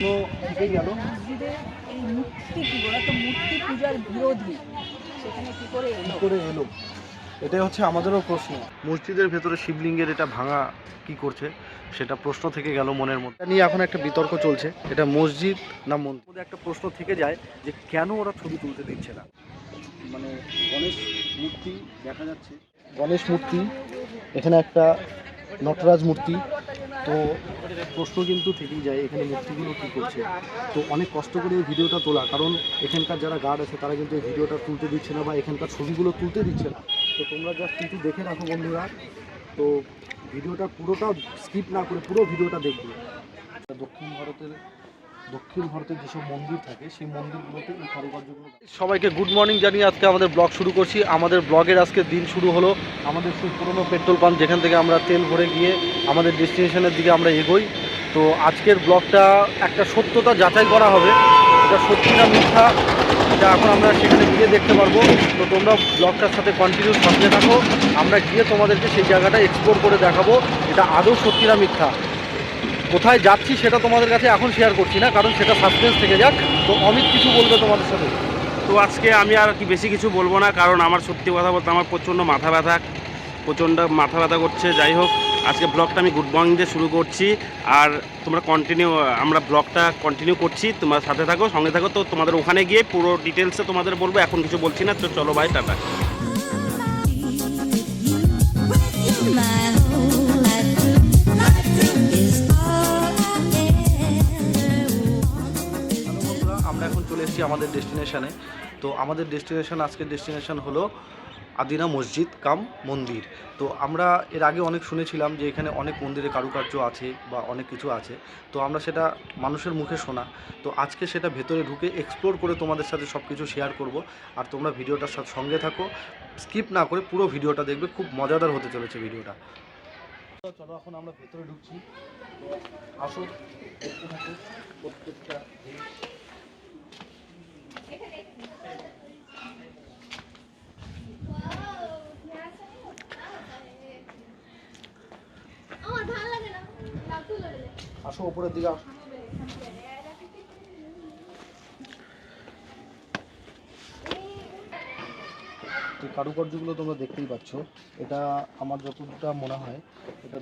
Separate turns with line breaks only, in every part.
মসজিদে এই মূর্তি কি ওরা তো মূর্তি পূজার বিরোধী, সেখানে কি করে এলো?
এটাই হচ্ছে আমাদেরও প্রশ্ন। মসজিদের ভেতরে শিবলিঙ্গের এটা ভাঙা কি করছে, সেটা প্রশ্ন থেকে গেল মনের মধ্যে। এটা নিয়ে এখন একটা বিতর্ক চলছে, এটা মসজিদ না মন্দির। একটা প্রশ্ন থেকে যায় যে কেন ওরা ছবি তুলতে দিচ্ছে না। মানে গণেশ মূর্তি দেখা যাচ্ছে, গণেশ মূর্তি, এখানে একটা নটরাজ মূর্তি। তো প্রশ্ন কিন্তু থেকেই যায় এখানে মূর্তিগুলো কী করছে। তো অনেক কষ্ট করে এই ভিডিওটা তোলা, কারণ এখানকার যারা গার্ড আছে তারা কিন্তু এই ভিডিওটা তুলতে দিচ্ছে না বা এখানকার ছবিগুলো তুলতে দিচ্ছে না। তো তোমরা জাস্ট কিন্তু দেখে রাখো বন্ধুরা। তো ভিডিওটা পুরোটা স্কিপ না করে পুরো ভিডিওটা দেখবে। দক্ষিণ ভারতের যেসব মন্দির থাকে সেই মন্দিরগুলোতে এই কারুকার্যগুলো। সবাইকে গুড মর্নিং জানিয়ে আজকে আমাদের ব্লগ শুরু করছি। আমাদের ব্লগের আজকে দিন শুরু হলো আমাদের সেই পুরনো পেট্রোল পাম্প, যেখান থেকে আমরা তেল ভরে গিয়ে আমাদের ডেস্টিনেশনের দিকে আমরা এগোই। তো আজকের ব্লগটা একটা সত্যতা যাচাই করা হবে, এটা সত্যি না মিথ্যা এটা এখন আমরা সেখানে গিয়ে দেখতে পারবো। তো তোমরা ব্লগটার সাথে কন্টিনিউ সঙ্গে থাকো, আমরা গিয়ে তোমাদেরকে সেই জায়গাটা এক্সপ্লোর করে দেখাবো এটা আদৌ সত্যি না মিথ্যা। কোথায় যাচ্ছি সেটা তোমাদের কাছে এখন শেয়ার করছি না, কারণ সেটা সাসপেন্স থেকে যাক। তো অমিত কিছু বলবে তোমাদের সাথে।
তো আজকে আমি আর কি বেশি কিছু বলবো না, কারণ আমার সত্যি কথা বলতে আমার প্রচণ্ড মাথা ব্যথা করছে। যাই হোক, আজকে ব্লগটা আমি গুড মর্নিং দিয়ে শুরু করছি, আর তোমরা আমরা ব্লগটা কন্টিনিউ করছি, তোমরা সাথে থাকো, সঙ্গে থাকো। তো তোমাদের ওখানে গিয়ে পুরো ডিটেলসে তোমাদের বলবো, এখন কিছু বলছি না। তো চলো ভাই, টাটা।
আমরা এখন চলে এসেছি আমাদের ডেস্টিনেশনে। তো আমাদের আজকের ডেস্টিনেশন হলো আদিনা মসজিদ কাম মন্দির। তো আমরা এর আগে অনেক শুনেছিলাম যে এখানে অনেক মন্দিরে কারুকার্য আছে বা অনেক কিছু আছে। তো আমরা সেটা মানুষের মুখে শোনা। তো আজকে সেটা ভেতরে ঢুকে এক্সপ্লোর করে তোমাদের সাথে সব কিছু শেয়ার করব। আর তোমরা ভিডিওটার সাথে সঙ্গে থাকো, স্কিপ না করে পুরো ভিডিওটা দেখবে, খুব মজাদার হতে চলেছে ভিডিওটা। চলো এখন আমরা ভেতরে ঢুকছি। তো আসো, দেখতে থাকো প্রত্যেকটা জিনিস। আসো উপরের দিকে আসো। যে কারুকার্যগুলো তোমরা দেখতেই পাচ্ছ, এটা আমার যতটা মনে হয় এটা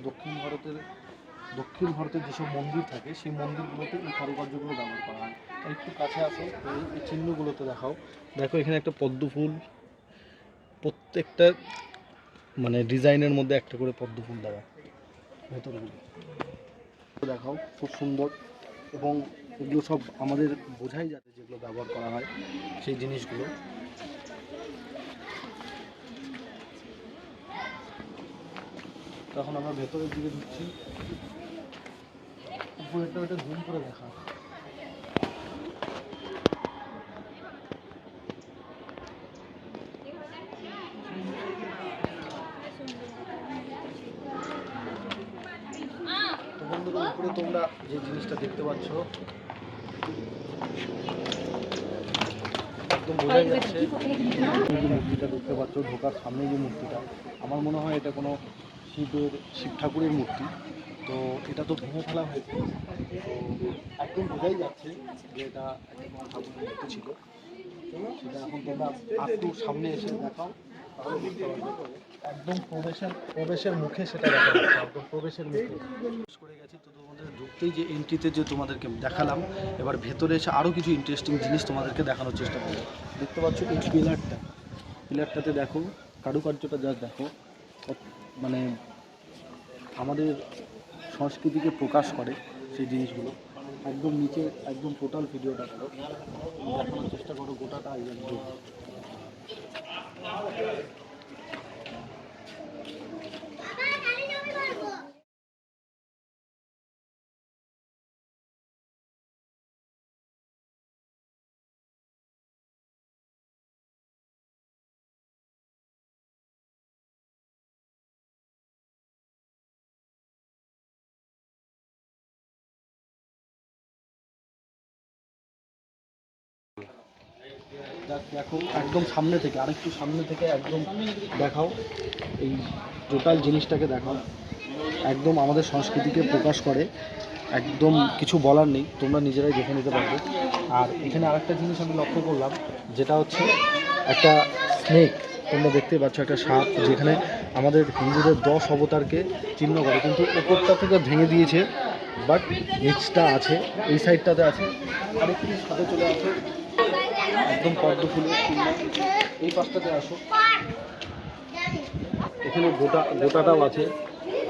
দক্ষিণ ভারতের যেসব মন্দির থাকে সেই মন্দিরগুলোতে এই কারুকার্যগুলো ব্যবহার করা হয়। একটু কাছে আসো, এই চিহ্নগুলোতে দেখো এখানে একটা পদ্ম ফুল, প্রত্যেকটা মানে ডিজাইনের মধ্যে একটা করে পদ্ম ফুল দেওয়া ভেতরগুলো দেখাও, খুব সুন্দর। এবং এগুলো সব আমাদের বোঝাই যাতে যেগুলো ব্যবহার করা হয় সেই জিনিসগুলো। তখন আমরা ভেতরের দিকে ঢুকছি। উপরেরটা ওটা জুম করে দেখা। তো বন্ধুরা, উপরে তোমরা যে জিনিসটা দেখতে পাচ্ছ একদম বোঝাই যাচ্ছে। যে মূর্তিটা দেখতে পাচ্ছ ঢোকার সামনে যে মূর্তিটা, আমার মনে হয় এটা কোনো শিব ঠাকুরের মূর্তি। তো এটা তো ভেঙে ফেলা হয়েছে, তো একদম বোঝাই যাচ্ছে যে এটা একটা ঠাকুরের মূর্তি ছিল। সেটা এখন তোমরা একটু সামনে এসে দেখাও, তাহলে বুঝতে পারবে। একদম প্রবেশের মুখে সেটা দেখা যাচ্ছে, একদম প্রবেশের মুখে করে গেছি। তো তোমাদের ঢুকতেই যে এন্ট্রিতে যে তোমাদেরকে দেখালাম, এবার ভেতরে এসে আরও কিছু ইন্টারেস্টিং জিনিস তোমাদেরকে দেখানোর চেষ্টা করবো। দেখতে পাচ্ছ এই পিলারটাতে দেখো কারুকার্যটা, জাস্ট দেখো, মানে আমাদের সংস্কৃতিকে প্রকাশ করে সেই জিনিসগুলো। একদম নিচে একদম টোটাল ভিডিওটা করো, দেখানোর চেষ্টা করো গোটাটা একদম। দেখো একদম সামনে থেকে, আরেকটু সামনে থেকে একদম দেখাও, এই টোটাল জিনিসটাকে দেখাও। একদম আমাদের সংস্কৃতিকে প্রকাশ করে একদম কিছু বলার নেই, তোমরা নিজেরাই দেখে নিতে পারবে। আর এখানে আরেকটা জিনিস আমি লক্ষ্য করলাম, যেটা হচ্ছে একটা স্নেক, তোমরা দেখতেই পাচ্ছ একটা সাপ, যেখানে আমাদের হিন্দুদের 10 অবতারকে চিহ্ন করে, কিন্তু ওপরটা থেকে ভেঙে দিয়েছে, বাট নিচটা আছে, এই সাইডটাতে আছে। আরেকটু সাথে চলে আসো, একদম পদ্ম ফুলের চিহ্ন। এই পাশটাতে আসো, এখানে গোটাটাও আছে।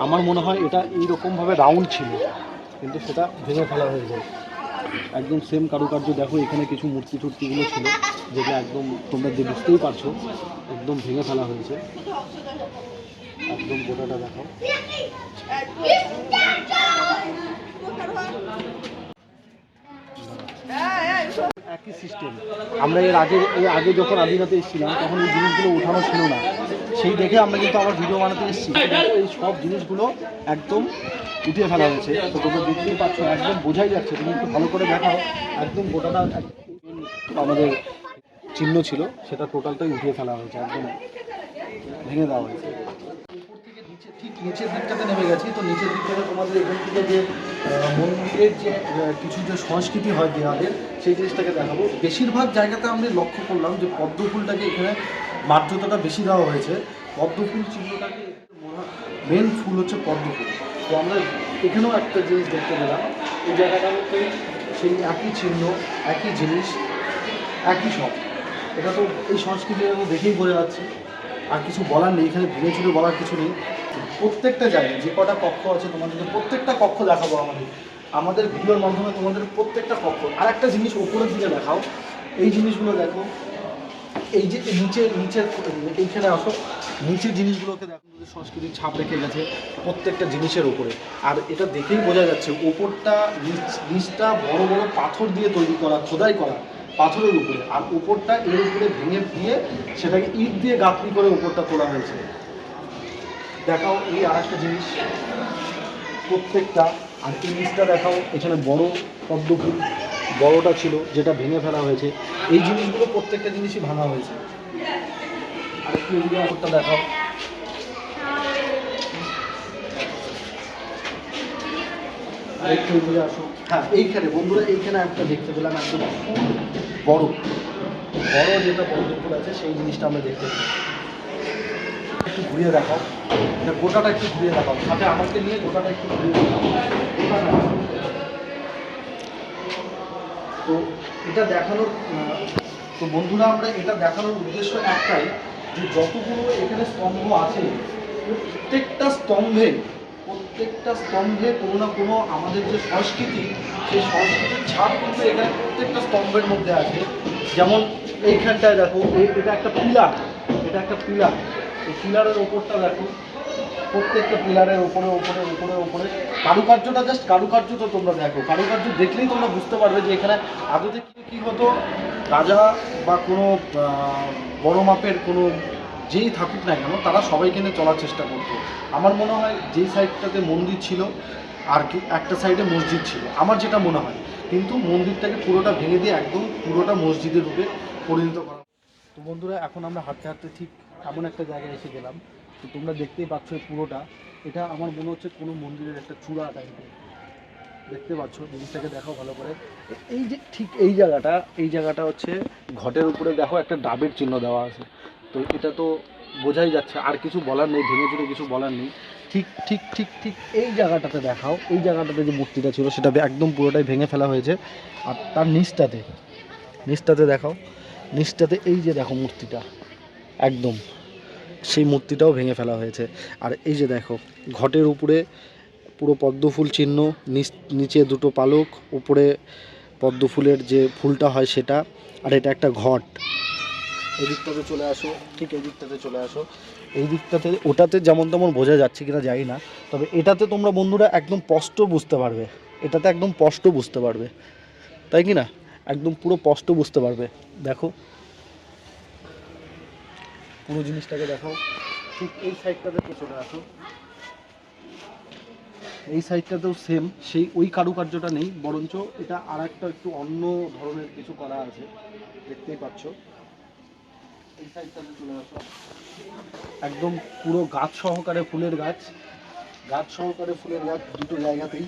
আমার মনে হয় এটা এইরকমভাবে রাউন্ড ছিল, কিন্তু সেটা ভেঙে ফেলা হয়ে যায়। একদম সেম কারুকার্য দেখো, এখানে কিছু মূর্তি টুর্তিগুলো ছিল, যেগুলো একদম তোমরা বুঝতেই পারছো একদম ভেঙে ফেলা হয়েছে। একদম গোটাটা দেখো। একই সিস্টেম। আমরা এর আগে যখন আদিনাতে এসেছিলাম তখন এই জিনিসগুলো উঠানো ছিল না, সেই দেখে আমরা কিন্তু আবার ভিডিও বানাতে এসেছি। এই সব জিনিসগুলো একদম উঠিয়ে ফেলা হয়েছে, তো তোমরা দেখতেই পাচ্ছ, একদম বোঝাই যাচ্ছে। তুমি একটু ভালো করে দেখাও, একদম গোটাটা আমাদের চিহ্ন ছিল সেটা টোটালটাই উঠিয়ে ফেলা হয়েছে, একদম ভেঙে দেওয়া হয়েছে। ঠিক নিচের দিকটাতে নেমে গেছি, তো নিচের দিকটাতে তোমাদের এখান থেকে যে মন্দিরের যে কিছু যে সংস্কৃতি হয় দেওয়ালের, সেই জিনিসটাকে দেখাবো। বেশিরভাগ জায়গাতে আমরা লক্ষ্য করলাম যে পদ্ম ফুলটাকে এখানে মার্যতাটা বেশি দেওয়া হয়েছে। পদ্ম ফুল চিহ্নটাকে মেন ফুল হচ্ছে পদ্ম ফুল। তো আমরা এখানেও একটা জিনিস দেখতে পেলাম, এই জায়গাটার মধ্যে সেই একই চিহ্ন, একই জিনিস, একই সব। এটা তো এই সংস্কৃতিটা তো দেখেই বোঝা যাচ্ছে, আর কিছু বলার নেই, এখানে ভেঙে চুরে বলার কিছু নেই। প্রত্যেকটা জায়গায় যে কটা কক্ষ আছে তোমাদেরকে প্রত্যেকটা কক্ষ দেখাবো আমাদের ভিডিওর মাধ্যমে, তোমাদের প্রত্যেকটা কক্ষ। আর একটা জিনিস ওপরের দিকে দেখাও, এই জিনিসগুলো দেখো, এই যে নিচের এইখানে আসো, নিচের জিনিসগুলোকে দেখো, সংস্কৃতির ছাপ রেখে গেছে প্রত্যেকটা জিনিসের ওপরে। আর এটা দেখেই বোঝা যাচ্ছে ওপরটা নিচটা বড় বড় পাথর দিয়ে তৈরি করা, খোদাই করা পাথরের উপরে, আর উপরটা এর উপরে ভেঙে দিয়ে সেটাকে ইট দিয়ে গাঁথনি করে উপরটা তোলা হয়েছে। দেখাও এই আর একটা জিনিস প্রত্যেকটা। আর এই জিনিসটা দেখাও, এখানে বড় পদ্ম ফুল বড়টা ছিল যেটা ভেঙে ফেলা হয়েছে। এই জিনিসগুলো প্রত্যেকটা জিনিসই ভাঙা হয়েছে। আর একটু উপরটা দেখাও, আর একটু এগিয়ে আসো। হ্যাঁ, এইখানে বন্ধুরা এইখানে একটা দেখতে পেলাম, একদম বড় বড় যেটা পদ্ম ফুল আছে সেই জিনিসটা আমরা দেখতে পেলাম। একটু ঘুরিয়ে দেখাও, গোটাটা একটু ঘুরিয়ে দেখাও, সাথে আমাকে নিয়ে গোটাটা একটু ঘুরিয়ে দেখাও। তো এটা দেখানোর তো বন্ধুরা আমরা এটা দেখানোর উদ্দেশ্য একটাই, যে যতগুলো এখানে স্তম্ভ আছে প্রত্যেকটা স্তম্ভে কোনো না কোনো আমাদের যে সংস্কৃতি, সেই সংস্কৃতির ছাপ কিন্তু এখানে প্রত্যেকটা স্তম্ভের মধ্যে আছে। যেমন এইখানটায় দেখো, এটা একটা পিলার, এই পিলারের ওপরটা দেখো, প্রত্যেকটা পিলারের ওপরে কারুকার্যটা, জাস্ট কারুকার্য তো তোমরা দেখো, কারুকার্য দেখলেই তোমরা বুঝতে পারবে যে এখানে আগে থেকে কী হতো। রাজা বা কোনো বড় মাপের কোনো যেই থাকুক না কেন, তারা সবাইকে নিয়ে চলার চেষ্টা করতো। আমার মনে হয় যেই সাইডটাতে মন্দির ছিল আর কি একটা সাইডে মসজিদ ছিল, আমার যেটা মনে হয়, কিন্তু মন্দিরটাকে পুরোটা ভেঙে দিয়ে একদম পুরোটা মসজিদের রূপে পরিণত করা। তো বন্ধুরা এখন আমরা হাঁটতে হাঁটতে ঠিক এমন একটা জায়গায় এসে গেলাম, তো তোমরা দেখতেই পাচ্ছ পুরোটা, এটা আমার মনে হচ্ছে কোনো মন্দিরের একটা চূড়া টাইপের। দেখতে পাচ্ছ, জিনিসটাকে দেখো ভালো করে। এই যে ঠিক এই জায়গাটা হচ্ছে ঘটের উপরে দেখো একটা ডাবের চিহ্ন দেওয়া আছে। তো এটা তো বোঝাই যাচ্ছে, আর কিছু বলার নেই, ভেঙে চুরে কিছু বলার নেই। ঠিক ঠিক ঠিক ঠিক এই জায়গাটাতে দেখাও, এই জায়গাটাতে যে মূর্তিটা ছিল সেটা একদম পুরোটাই ভেঙে ফেলা হয়েছে। আর তার নিচটাতে দেখাও, নিচটাতে এই যে দেখো মূর্তিটা, একদম সেই মূর্তিটাও ভেঙে ফেলা হয়েছে। আর এই যে দেখো ঘটের উপরে পুরো পদ্ম ফুল চিহ্ন, নিচে দুটো পালক, উপরে পদ্ম ফুলের যে ফুলটা হয় সেটা। আর এটা একটা ঘট। এই দিকটাতে চলে আসো, ঠিক এই দিকটাতে চলে আসো। এই দিকটাতে ওটাতে যেমন তেমন বোঝা যাচ্ছে কিনা জানি না, তবে এটাতে তোমরা বন্ধুরা একদম স্পষ্ট বুঝতে পারবে, এটাতে একদম স্পষ্ট বুঝতে পারবে, তাই কি না? একদম পুরো স্পষ্ট বুঝতে পারবে। দেখো পুরো জিনিসটাকে দেখো, ঠিক এই সাইডটাতে চলে আসো। এই সাইডটাতেও সেম, সেই ওই কারুকার্যটা নেই, বরঞ্চ এটা আর একটা একটু অন্য ধরনের কিছু করা আছে, দেখতেই পাচ্ছ। এই সাইডটাতে চলে আসো, একদম পুরো গাছ সহকারে ফুলের গাছ দুটো জায়গাতেই।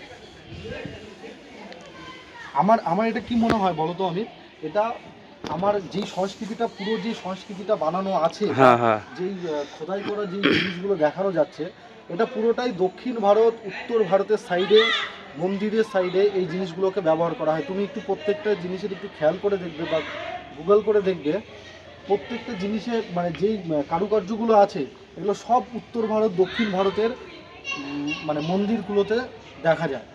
আমার এটা কি মনে হয় বলো তো অমিত, এটা আমার যেই সংস্কৃতিটা, পুরো যে সংস্কৃতিটা বানানো আছে,
হ্যাঁ হ্যাঁ
যেই খোদাই করা যে জিনিসগুলো দেখানো যাচ্ছে, এটা পুরোটাই দক্ষিণ ভারত, উত্তর ভারতের সাইডে, মন্দিরের সাইডে এই জিনিসগুলোকে ব্যবহার করা হয়। তুমি একটু প্রত্যেকটা জিনিসের একটু খেয়াল করে দেখবে বা গুগল করে দেখবে, প্রত্যেকটা জিনিসের মানে যেই কারুকার্যগুলো আছে, এগুলো সব উত্তর ভারত, দক্ষিণ ভারতের মানে মন্দিরগুলোতে দেখা যায়।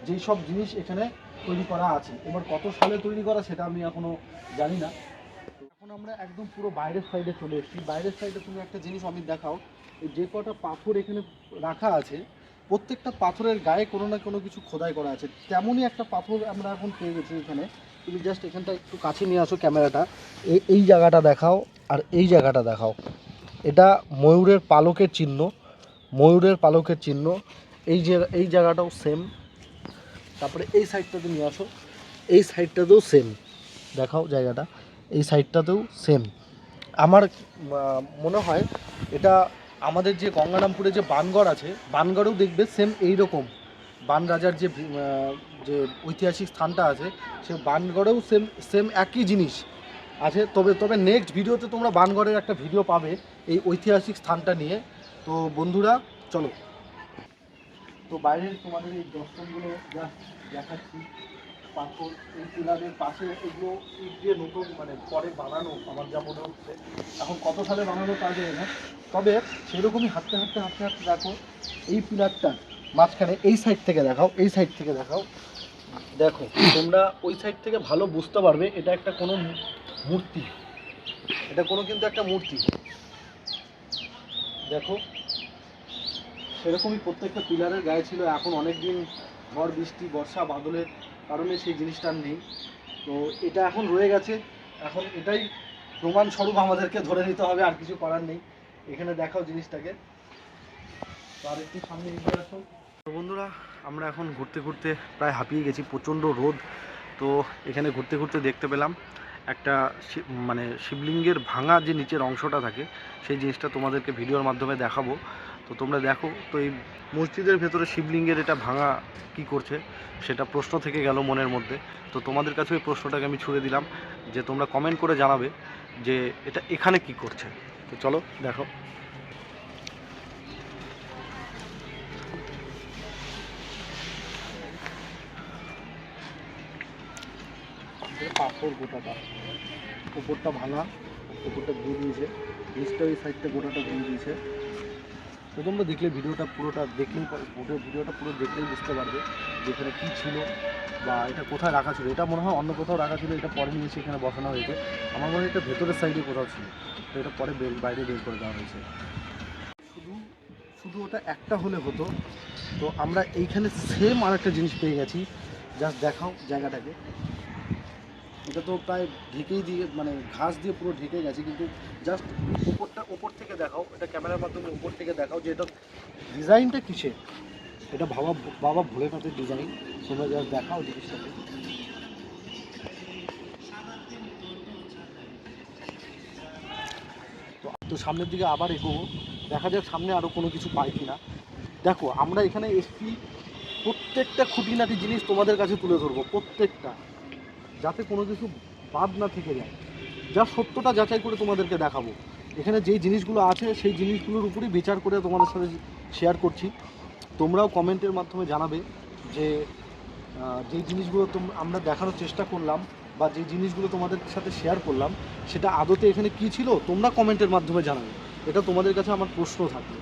যেই সব জিনিস এখানে তৈরি করা আছে, এবার কত সালে তৈরি করা সেটা আমি এখনো জানি না। এখন আমরা একদম পুরো বাইরের সাইডে চলে এসেছি। বাইরের সাইডে তুমি একটা জিনিস আমি দেখাও, এই যে কটা পাথর এখানে রাখা আছে, প্রত্যেকটা পাথরের গায়ে কোনো না কোনো কিছু খোদাই করা আছে। তেমনই একটা পাথর আমরা এখন পেয়ে গেছি এখানে। তুমি জাস্ট এখানটা একটু কাছে নিয়ে আসো ক্যামেরাটা, এই জায়গাটা দেখাও আর এই জায়গাটা দেখাও। এটা ময়ূরের পালকের চিহ্ন, ময়ূরের পালকের চিহ্ন। এই জায়গাটাও সেম। তারপরে এই সাইডটাতে নিয়ে আসো, এই সাইডটাতেও সেম, দেখাও জায়গাটা, এই সাইডটাতেও সেম। আমার মনে হয় এটা আমাদের যে গঙ্গারামপুরে যে বানগড় আছে, বানগড়েও দেখবে সেম এই রকম। বান রাজার যে ঐতিহাসিক স্থানটা আছে, সে বানগড়েও সেম একই জিনিস আছে। তবে নেক্সট ভিডিওতে তোমরা বানগড়ের একটা ভিডিও পাবে এই ঐতিহাসিক স্থানটা নিয়ে। তো বন্ধুরা চলো, তো বাইরের তোমাদের এই দর্শনগুলো জাস্ট দেখাচ্ছি। পাথর, এই পিলারের পাশে এগুলো ইট দিয়ে নতুন মানে পরে বানানো, আমার যা মনে হচ্ছে। এখন কত সালে বানানো তা জানি না, তবে সেরকমই হাঁটতে হাঁটতে দেখো এই পিলারটা মাঝখানে, এই সাইড থেকে দেখাও, এই সাইড থেকে দেখাও, দেখো তোমরা ওই সাইড থেকে ভালো বুঝতে পারবে এটা একটা কোনো মূর্তি, এটা কোনো কিন্তু একটা মূর্তি। দেখো সেরকমই প্রত্যেকটা পিলারের গায়ে ছিল। এখন অনেক দিন ঝড় বৃষ্টি বর্ষা বাদলের কারণে সেই জিনিসটা নেই, তো এটা এখন রয়ে গেছে। এখন এটাই প্রমাণস্বরূপ আমাদেরকে ধরে নিতে হবে, আর কিছু করার নেই। এখানে দেখাও জিনিসটাকে, তো আর একটু সামনে এগিয়ে আসো। তো বন্ধুরা আমরা এখন ঘুরতে ঘুরতে প্রায় হাঁপিয়ে গেছি, প্রচণ্ড রোদ। তো এখানে ঘুরতে ঘুরতে দেখতে পেলাম একটা মানে শিবলিঙ্গের ভাঙা যে নিচের অংশটা থাকে, সেই জিনিসটা তোমাদেরকে ভিডিওর মাধ্যমে দেখাবো। তো তোমরা দেখো, তো এই মসজিদের ভেতরে শিবলিঙ্গের এটা ভাঙা কি করছে, সেটা প্রশ্ন থেকে গেল মনের মধ্যে। তো তোমাদের কাছে ওই প্রশ্নটাকে আমি ছুড়ে দিলাম যে তোমরা কমেন্ট করে জানাবে যে এটা এখানে কি করছে। তো চলো দেখো। পাথর গোটাটা, উপরটা ভাঙা, উপরটা ঘুরে দিয়েছে, নিচটা ওই সাইডটা গোটাটা ঘুরে দিয়েছে। তো তোমরা দেখলে ভিডিওটা পুরোটা দেখলেই, ভিডিওটা পুরো দেখলেই বুঝতে পারবে যে এখানে কী ছিল বা এটা কোথায় রাখা ছিল। এটা মনে হয় অন্য কোথাও রাখা ছিল, এটা পরে নিয়ে এসে এখানে বসানো হয়েছে। আমার মনে হয় এটা ভেতরের সাইডে কোথাও ছিল, তো এটা পরে বাইরে বের করে দেওয়া হয়েছে। শুধু ওটা একটা হলে হতো। তো আমরা এইখানে সেম আর একটা জিনিস পেয়ে গেছি, জাস্ট দেখাও জায়গাটাকে। এটা তো প্রায় ঢেকেই দিয়ে মানে ঘাস দিয়ে পুরো ঢেকে গেছে, কিন্তু জাস্ট ওপর থেকে দেখাও, এটা ক্যামেরার মাধ্যমে উপর থেকে দেখাও যে এটা ডিজাইনটা কিসের। এটা বাবা ভোলেনাথের ডিজাইন, তোমরা জাস্ট দেখাও জিনিসটাকে। তো সামনের দিকে আবার এগোবো, দেখা যাক সামনে আরও কোনো কিছু পাই কিনা। দেখো আমরা এখানে এসছি প্রত্যেকটা খুঁটিনাটি জিনিস তোমাদের কাছে তুলে ধরবো, প্রত্যেকটা, যাতে কোনো কিছু বাদ না থেকে যায়। যা সত্যটা যাচাই করে তোমাদেরকে দেখাবো। এখানে যেই জিনিসগুলো আছে সেই জিনিসগুলোর উপরেই বিচার করে তোমাদের সাথে শেয়ার করছি। তোমরাও কমেন্টের মাধ্যমে জানাবে যে যেই জিনিসগুলো আমরা দেখানোর চেষ্টা করলাম বা যে জিনিসগুলো তোমাদের সাথে শেয়ার করলাম, সেটা আদতে এখানে কী ছিল, তোমরা কমেন্টের মাধ্যমে জানাবে। এটা তোমাদের কাছে আমার প্রশ্ন থাকবে।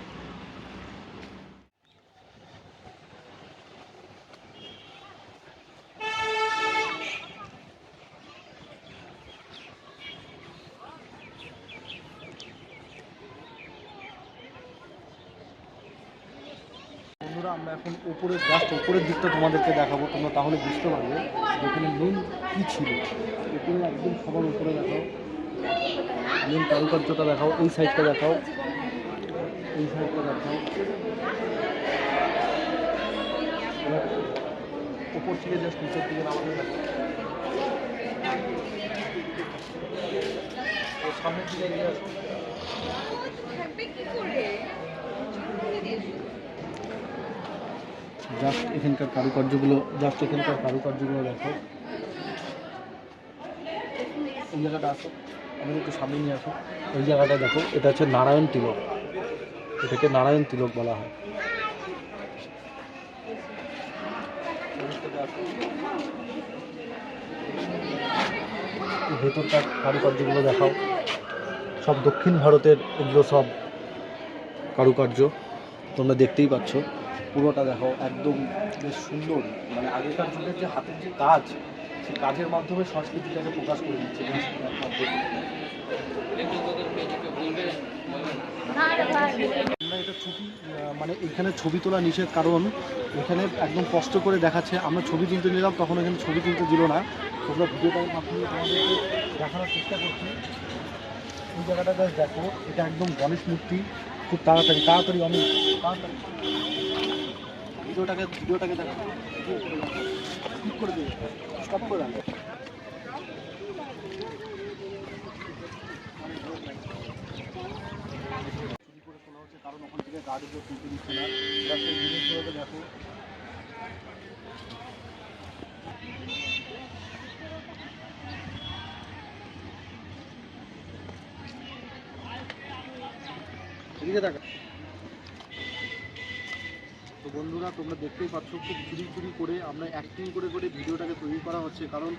বন্ধুরা আমরা এখন উপরের দিকটা তোমাদেরকে দেখাবো, তোমরা তাহলে বুঝতে পারবে এখানে মেন কী ছিল। উপরে একদম সবার উপরে দেখাও, মেন কারুকার্যটা দেখাও, এই সাইডটা দেখাও, এই সাইডটা দেখাও। উপর থেকে জাস্ট নিচের দিকে নামাতে দেখো, সামনের দিকে এগিয়ে আসো। জাস্ট এখানকার কারুকার্যগুলো দেখো। এই জায়গাটা আসো, আমি একটু সামনে নিয়ে আসো। এই জায়গাটা দেখো, এটা হচ্ছে নারায়ণ তিলক, এটাকে নারায়ণ তিলক বলা হয়। ভেতরটার কারুকার্যগুলো দেখাও, সব দক্ষিণ ভারতের এগুলো সব কারুকার্য তোমরা দেখতেই পাচ্ছ। পুরোটা দেখো একদম বেশ সুন্দর, মানে আগেকার যুগের যে হাতের যে কাজ, সেই কাজের মাধ্যমে সংস্কৃতিটাকে প্রকাশ করে দিচ্ছে। আমরা এটা ছবি মানে এখানে ছবি তোলা নিষেধ, কারণ এখানে একদম কষ্ট করে দেখাচ্ছে। আমরা ছবি তুলতে নিলাম, তখন এখানে ছবি তুলতে দিল না। তোমরা ভিডিওটার মাধ্যমে আমাদেরকে দেখানোর চেষ্টা করছি। এই জায়গাটা দেখো, এটা একদম গণেশ মূর্তি। খুব তাড়াতাড়ি আমি তাড়াতাড়ি ভিডিওটাকে দেখো, স্কিপ করে দিই, স্টপ করে দেন। কারণ ওখান থেকে গাড়িগুলো তুলতে দিচ্ছে না। জিনিসগুলোকে দেখো, এদিকে দেখা। তো বন্ধুরা, তোমরা দেখতেই পাচ্ছ খুব চুরি করে আমরা অ্যাক্টিং করে ভিডিওটাকে তৈরি করা হচ্ছে, কারণ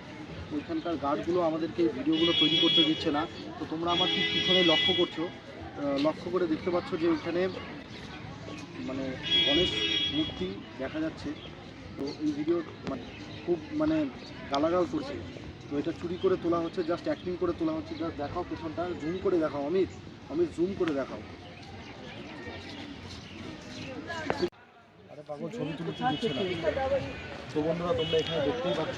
ওইখানকার গার্ডগুলো আমাদেরকে এই ভিডিওগুলো তৈরি করতে দিচ্ছে না। তো তোমরা আমার ঠিক পিছনে লক্ষ্য করে দেখতে পাচ্ছ যে ওইখানে মানে গণেশ মূর্তি দেখা যাচ্ছে। তো এই ভিডিও মানে খুব মানে গালাগাল করছে। তো এটা চুরি করে তোলা হচ্ছে, জাস্ট অ্যাক্টিং করে তোলা হচ্ছে। জাস্ট দেখাও পেছনটা, জুম করে দেখাও অমিত, জুম করে দেখাও। আরে পাগল, ছবি তুলতে দিচ্ছে না। তো বন্ধুরা, তোমরা এখানে দেখতেই পাচ্ছ,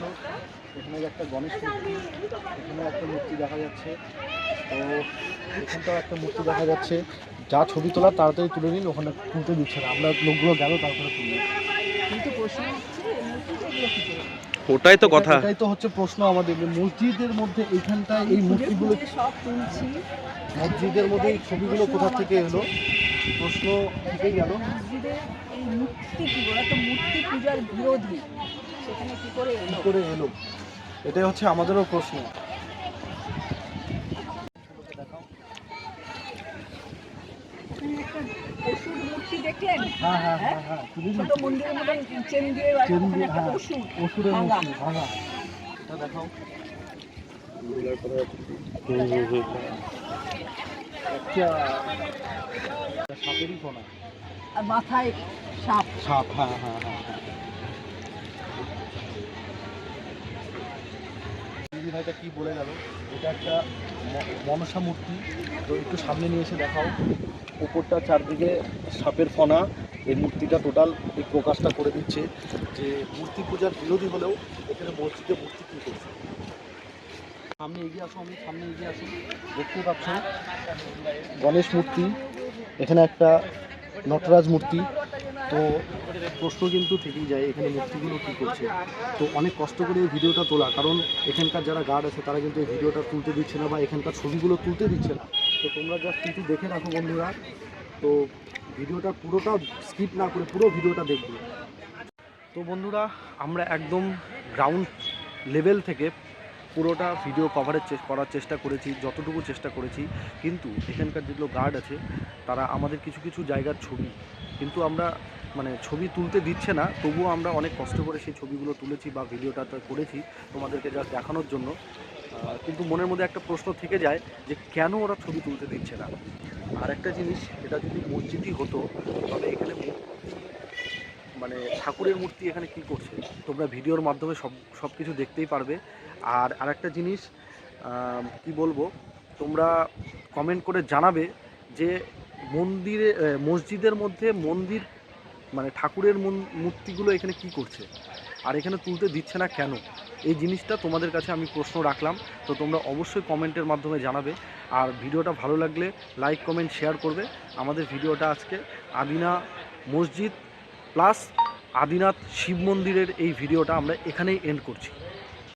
এখানে একটা গণেশ মূর্তি, এখানে একটা মূর্তি দেখা যাচ্ছে। তো এখানটাও একটা মূর্তি দেখা যাচ্ছে। যা ছবি তোলা তাড়াতাড়ি তুলে নিন, ওখানে তুলতে দিচ্ছে না। আমরা লোকগুলো গেল, তারপরে তুললাম।
কিন্তু প্রশ্ন হচ্ছে
ওটাই তো কথা,
এটাই তো হচ্ছে প্রশ্ন আমাদের, মসজিদের মধ্যে এইখানটায় এই মূর্তিগুলো
সব তুলছি,
মসজিদের মধ্যে এই ছবিগুলো কোথা থেকে এলো, প্রশ্ন থেকেই গেল।
মসজিদের এই মূর্তি কি, ওরা তো মূর্তি পূজার বিরোধী, সেখানে কি করে
এলো, এটাই হচ্ছে আমাদেরও প্রশ্ন।
পশুর মূর্তি দেখলেন?
হ্যাঁ,
ছোট মন্দিরের মতন চেন দিয়ে
অসুরের মূর্তি ভাঙা, এটা দেখাও। সাপেরই ফোনা,
আর মাথায় সাপ।
হ্যাঁ। ভাইটা কি বলে গেল, এটা একটা মনসা মূর্তি। তো একটু সামনে নিয়ে এসে দেখাও, উপরটা চারদিকে সাপের ফনা। এই মূর্তিটা টোটাল এই প্রকাশটা করে দিচ্ছে যে মূর্তি পূজার বিরোধী হলেও এখানে মসজিদে মূর্তি কী করছে। সামনে এগিয়ে আসো, দেখতে পাচ্ছ গণেশ মূর্তি, এখানে একটা নটরাজ মূর্তি। তো প্রশ্ন কিন্তু থেকেই যায়, এখানে মূর্তিগুলো কী করছে। তো অনেক কষ্ট করে এই ভিডিওটা তোলা, কারণ এখানকার যারা গার্ড আছে তারা কিন্তু এই ভিডিওটা তুলতে দিচ্ছে না, বা এখানকার ছবিগুলো তুলতে দিচ্ছে না। তো তোমরা জাস্ট কিন্তু দেখে রাখো বন্ধুরা। তো ভিডিওটা পুরোটা স্কিপ না করে পুরো ভিডিওটা দেখবে। তো বন্ধুরা, আমরা একদম গ্রাউন্ড লেভেল থেকে পুরোটা ভিডিও করার চেষ্টা করেছি, যতটুকু চেষ্টা করেছি। কিন্তু এখানকার যেগুলো গার্ড আছে তারা আমাদের কিছু জায়গার ছবি কিন্তু আমরা মানে ছবি তুলতে দিচ্ছে না, তবুও আমরা অনেক কষ্ট করে সেই ছবিগুলো তুলেছি বা ভিডিওটা করেছি তোমাদেরকে জাস্ট দেখানোর জন্য। কিন্তু মনের মধ্যে একটা প্রশ্ন থেকে যায় যে কেন ওরা ছবি তুলতে দিচ্ছে না। আর একটা জিনিস, এটা যদি মসজিদই হতো তবে এখানে মানে ঠাকুরের মূর্তি এখানে কি করছে তোমরা ভিডিওর মাধ্যমে সব কিছু দেখতেই পারবে। আর আরেকটা জিনিস কি বলবো, তোমরা কমেন্ট করে জানাবে যে মসজিদের মধ্যে মানে ঠাকুরের মূর্তিগুলো এখানে কি করছে আর এখানে তুলতে দিচ্ছে না কেন। এই জিনিসটা তোমাদের কাছে আমি প্রশ্ন রাখলাম। তো তোমরা অবশ্যই কমেন্টের মাধ্যমে জানাবে। আর ভিডিওটা ভালো লাগলে লাইক কমেন্ট শেয়ার করবে। আমাদের ভিডিওটা আজকে আদিনা মসজিদ প্লাস আদিনাথ শিব মন্দিরের এই ভিডিওটা আমরা এখানেই এন্ড করছি।